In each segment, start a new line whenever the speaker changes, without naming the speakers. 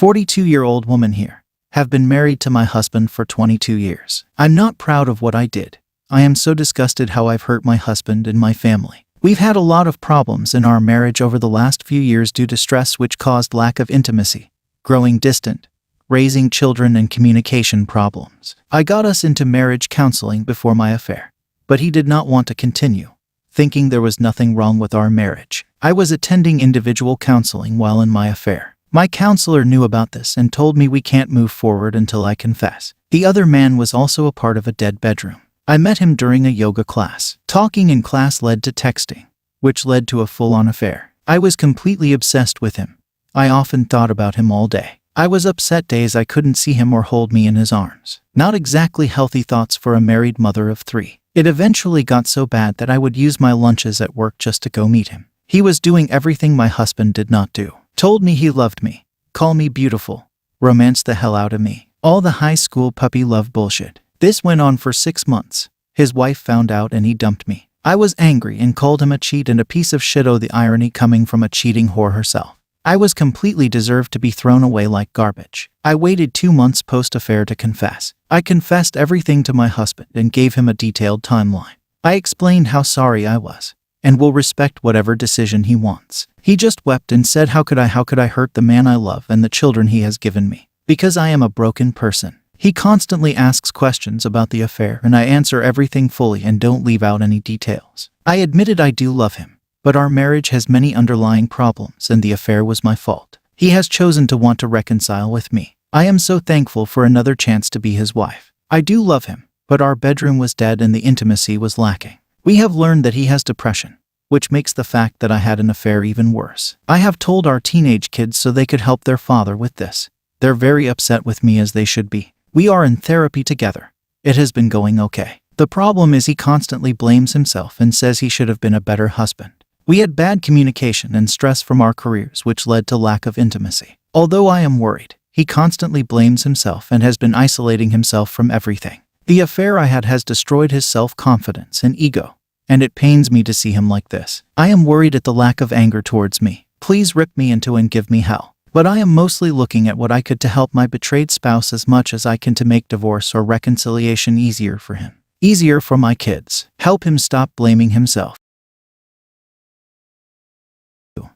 42-year-old woman here. Have been married to my husband for 22 years. I'm not proud of what I did. I am so disgusted how I've hurt my husband and my family. We've had a lot of problems in our marriage over the last few years due to stress which caused lack of intimacy, growing distant, raising children and communication problems. I got us into marriage counseling before my affair, but he did not want to continue, thinking there was nothing wrong with our marriage. I was attending individual counseling while in my affair. My counselor knew about this and told me we can't move forward until I confess. The other man was also a part of a dead bedroom. I met him during a yoga class. Talking in class led to texting, which led to a full-on affair. I was completely obsessed with him. I often thought about him all day. I was upset days I couldn't see him or hold me in his arms. Not exactly healthy thoughts for a married mother of 3. It eventually got so bad that I would use my lunches at work just to go meet him. He was doing everything my husband did not do. Told me he loved me, called me beautiful, romanced the hell out of me. All the high school puppy love bullshit. This went on for 6 months. His wife found out and he dumped me. I was angry and called him a cheat and a piece of shit. Oh, the irony coming from a cheating whore herself. I was completely deserved to be thrown away like garbage. I waited 2 months post-affair to confess. I confessed everything to my husband and gave him a detailed timeline. I explained how sorry I was and will respect whatever decision he wants. He just wept and said, how could I hurt the man I love and the children he has given me? Because I am a broken person. He constantly asks questions about the affair and I answer everything fully and don't leave out any details. I admitted I do love him, but our marriage has many underlying problems and the affair was my fault. He has chosen to want to reconcile with me. I am so thankful for another chance to be his wife. I do love him, but our bedroom was dead and the intimacy was lacking. We have learned that he has depression, which makes the fact that I had an affair even worse. I have told our teenage kids so they could help their father with this. They're very upset with me, as they should be. We are in therapy together. It has been going okay. The problem is he constantly blames himself and says he should have been a better husband. We had bad communication and stress from our careers which led to lack of intimacy. Although I am worried, he constantly blames himself and has been isolating himself from everything. The affair I had has destroyed his self-confidence and ego, and it pains me to see him like this. I am worried at the lack of anger towards me. Please rip me into and give me hell. But I am mostly looking at what I could to help my betrayed spouse as much as I can to make divorce or reconciliation easier for him. Easier for my kids. Help him stop blaming himself.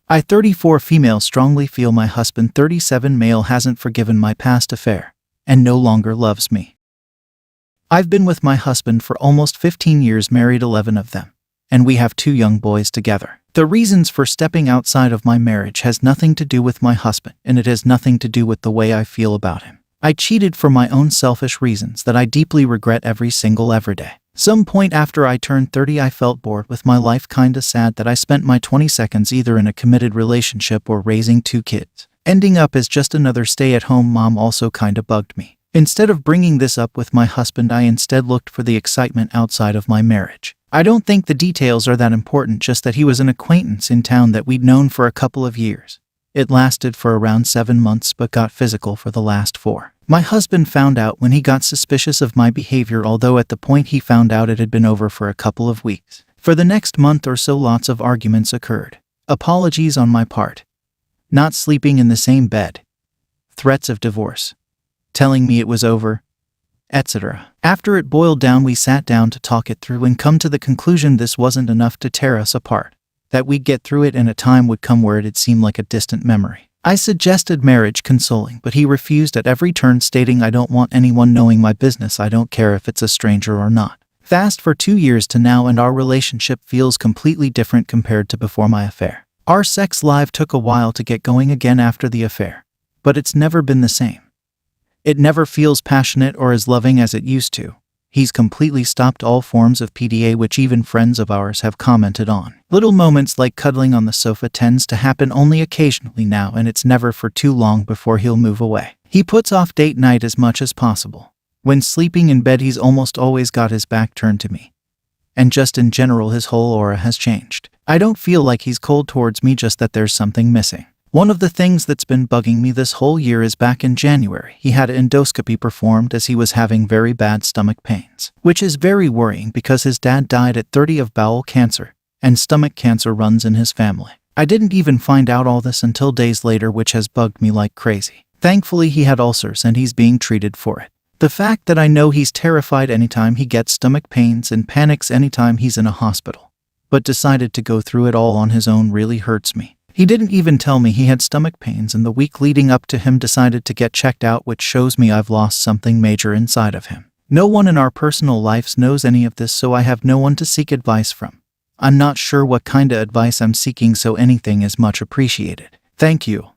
I, 34 female, strongly feel my husband, 37 male, hasn't forgiven my past affair and no longer loves me. I've been with my husband for almost 15 years, married 11 of them, and we have 2 young boys together. The reasons for stepping outside of my marriage has nothing to do with my husband, and it has nothing to do with the way I feel about him. I cheated for my own selfish reasons that I deeply regret every day. Some point after I turned 30, I felt bored with my life, kinda sad that I spent my 20 seconds either in a committed relationship or raising 2 kids. Ending up as just another stay-at-home mom also kinda bugged me. Instead of bringing this up with my husband, I instead looked for the excitement outside of my marriage. I don't think the details are that important, just that he was an acquaintance in town that we'd known for a couple of years. It lasted for around 7 months but got physical for the last 4. My husband found out when he got suspicious of my behavior, although at the point he found out it had been over for a couple of weeks. For the next month or so, lots of arguments occurred. Apologies on my part. Not sleeping in the same bed. Threats of divorce. Telling me it was over, etc. After it boiled down, we sat down to talk it through and come to the conclusion this wasn't enough to tear us apart, that we'd get through it and a time would come where it'd seem like a distant memory. I suggested marriage counseling, but he refused at every turn, stating, I don't want anyone knowing my business. I don't care if it's a stranger or not. Fast for 2 years to now, and our relationship feels completely different compared to before my affair. Our sex life took a while to get going again after the affair, but it's never been the same. It never feels passionate or as loving as it used to. He's completely stopped all forms of PDA, which even friends of ours have commented on. Little moments like cuddling on the sofa tends to happen only occasionally now, and it's never for too long before he'll move away. He puts off date night as much as possible. When sleeping in bed, he's almost always got his back turned to me. And just in general, his whole aura has changed. I don't feel like he's cold towards me, just that there's something missing. One of the things that's been bugging me this whole year is back in January, he had an endoscopy performed as he was having very bad stomach pains, which is very worrying because his dad died at 30 of bowel cancer, and stomach cancer runs in his family. I didn't even find out all this until days later, which has bugged me like crazy. Thankfully, he had ulcers and he's being treated for it. The fact that I know he's terrified anytime he gets stomach pains and panics anytime he's in a hospital, but decided to go through it all on his own really hurts me. He didn't even tell me he had stomach pains, and the week leading up to him decided to get checked out, which shows me I've lost something major inside of him. No one in our personal lives knows any of this, so I have no one to seek advice from. I'm not sure what kinda advice I'm seeking, so anything is much appreciated. Thank you.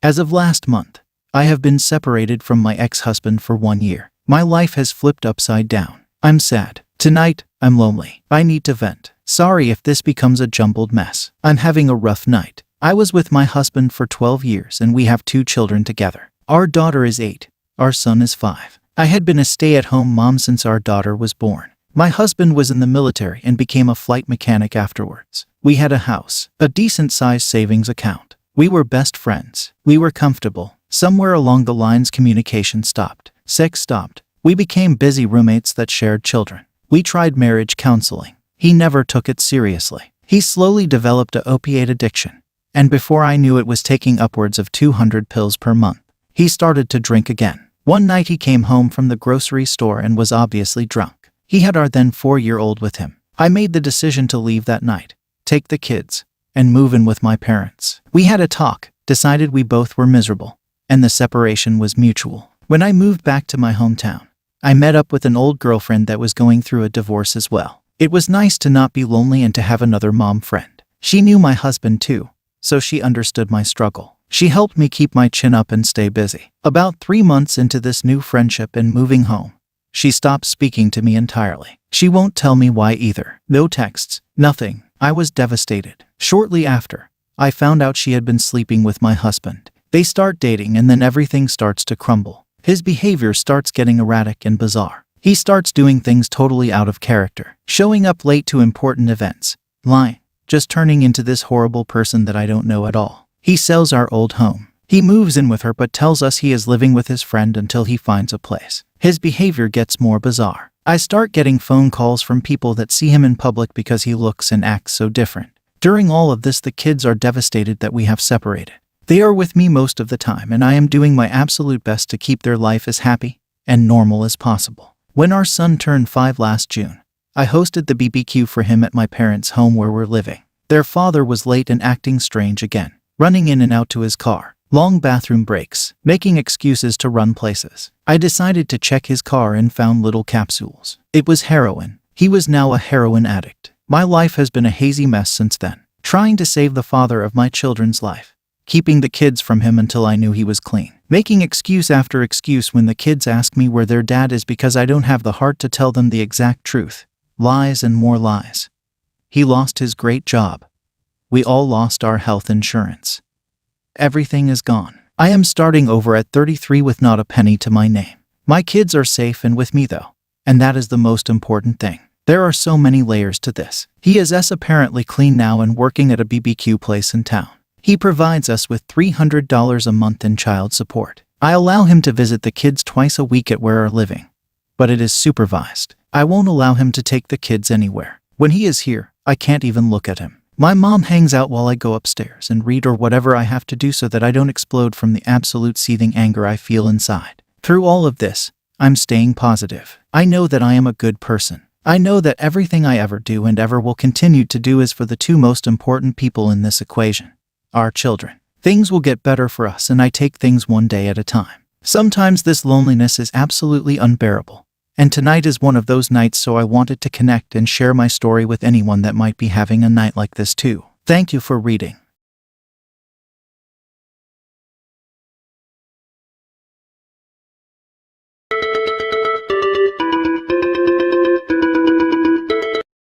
As of last month, I have been separated from my ex-husband for 1 year. My life has flipped upside down. I'm sad. Tonight, I'm lonely. I need to vent. Sorry if this becomes a jumbled mess. I'm having a rough night. I was with my husband for 12 years and we have 2 children together. Our daughter is 8. Our son is 5. I had been a stay-at-home mom since our daughter was born. My husband was in the military and became a flight mechanic afterwards. We had a house, a decent-sized savings account. We were best friends. We were comfortable. Somewhere along the lines, communication stopped. Sex stopped. We became busy roommates that shared children. We tried marriage counseling. He never took it seriously. He slowly developed an opiate addiction, and before I knew it was taking upwards of 200 pills per month. He started to drink again. One night he came home from the grocery store and was obviously drunk. He had our then 4-year-old with him. I made the decision to leave that night, take the kids, and move in with my parents. We had a talk, decided we both were miserable, and the separation was mutual. When I moved back to my hometown, I met up with an old girlfriend that was going through a divorce as well. It was nice to not be lonely and to have another mom friend. She knew my husband too, so she understood my struggle. She helped me keep my chin up and stay busy. About 3 months into this new friendship and moving home, she stopped speaking to me entirely. She won't tell me why either. No texts, nothing. I was devastated. Shortly after, I found out she had been sleeping with my husband. They start dating and then everything starts to crumble. His behavior starts getting erratic and bizarre. He starts doing things totally out of character, showing up late to important events, lying, just turning into this horrible person that I don't know at all. He sells our old home. He moves in with her but tells us he is living with his friend until he finds a place. His behavior gets more bizarre. I start getting phone calls from people that see him in public because he looks and acts so different. During all of this, the kids are devastated that we have separated. They are with me most of the time, and I am doing my absolute best to keep their life as happy and normal as possible. When our son turned 5 last June, I hosted the BBQ for him at my parents' home where we're living. Their father was late and acting strange again, running in and out to his car, long bathroom breaks, making excuses to run places. I decided to check his car and found little capsules. It was heroin. He was now a heroin addict. My life has been a hazy mess since then, trying to save the father of my children's life, keeping the kids from him until I knew he was clean, making excuse after excuse when the kids ask me where their dad is because I don't have the heart to tell them the exact truth. Lies and more lies. He lost his great job. We all lost our health insurance. Everything is gone. I am starting over at 33 with not a penny to my name. My kids are safe and with me though, and that is the most important thing. There are so many layers to this. He is apparently clean now and working at a BBQ place in town. He provides us with $300 a month in child support. I allow him to visit the kids twice a week at where we're living, but it is supervised. I won't allow him to take the kids anywhere. When he is here, I can't even look at him. My mom hangs out while I go upstairs and read or whatever I have to do so that I don't explode from the absolute seething anger I feel inside. Through all of this, I'm staying positive. I know that I am a good person. I know that everything I ever do and ever will continue to do is for the 2 most important people in this equation. Our children. Things will get better for us and I take things one day at a time. Sometimes this loneliness is absolutely unbearable. And tonight is one of those nights, so I wanted to connect and share my story with anyone that might be having a night like this too. Thank you for reading.